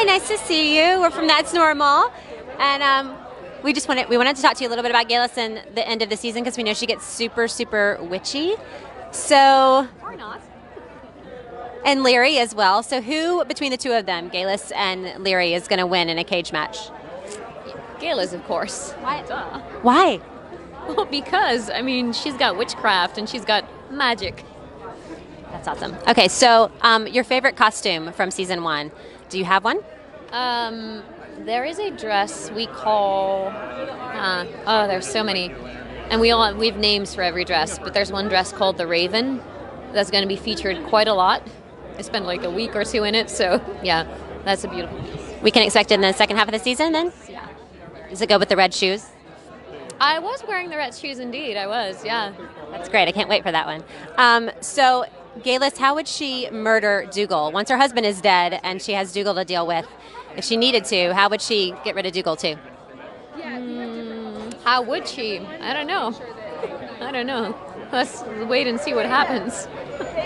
nice to see you. We're from That's Normal, and we wanted to talk to you a little bit about Galis and the end of the season because we know she gets super witchy. So or not. And Leary as well. So who between the two of them, Galis and Leary, is going to win in a cage match? Galis, of course. Why? Duh. Why? Well, because she's got witchcraft and she's got magic. That's awesome. Okay, so your favorite costume from season 1? Do you have one? There is a dress we call. There's so many, and we have names for every dress. But there's one dress called the Raven that's going to be featured quite a lot. I spent like a week or 2 in it, so yeah, that's a beautiful piece. We can expect it in the second half of the season, then. Yeah. Does it go with the red shoes? I was wearing the red shoes, indeed. I was, yeah. That's great. I can't wait for that one. So, Galis, how would she murder Dougal? Once her husband is dead and she has Dougal to deal with, if she needed to, how would she get rid of Dougal too? How would she? I don't know. Let's wait and see what happens.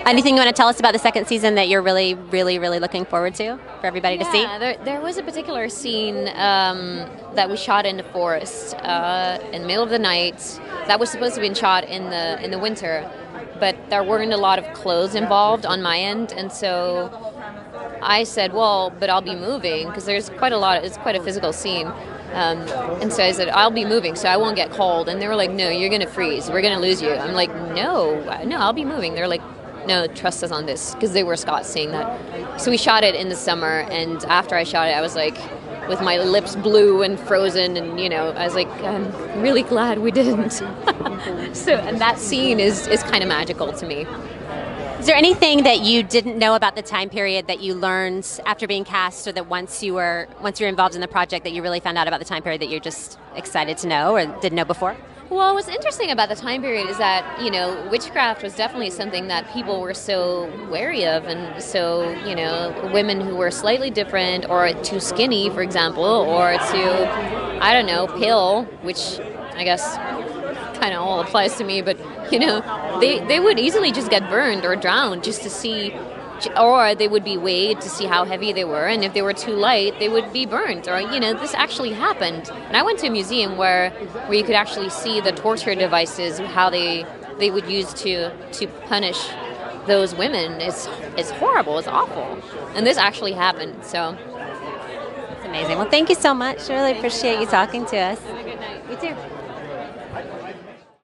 Anything you want to tell us about the second season that you're really looking forward to for everybody to see? There was a particular scene that we shot in the forest in the middle of the night. That was supposed to be shot in the winter, but there weren't a lot of clothes involved on my end, and so I said, well, but I'll be moving because there's quite a lot. It's quite a physical scene. And so I said, I'll be moving, so I won't get cold. And they were like, no, you're going to freeze. We're going to lose you. I'm like, no, I'll be moving. They're like, no, trust us on this, because they were Scots saying that. So we shot it in the summer, and after I shot it, I was like, with my lips blue and frozen, and, I was like, I'm really glad we didn't. And that scene is kind of magical to me. Is there anything that you didn't know about the time period that you learned after being cast, or that once you were involved in the project that you really found out about the time period that you're just excited to know or didn't know before? Well, what's interesting about the time period is that, witchcraft was definitely something that people were so wary of, and so, women who were slightly different or too skinny, for example, or too, pale, which I guess kind of all applies to me, but, they would easily just get burned or drowned just to see, or they would be weighed to see how heavy they were, and if they were too light, they would be burnt, or, this actually happened. And I went to a museum where you could actually see the torture devices, how they would use to punish those women. It's horrible, it's awful. And this actually happened, so. It's amazing. Well, thank you so much. I really appreciate you talking to us. Have a good night. You too.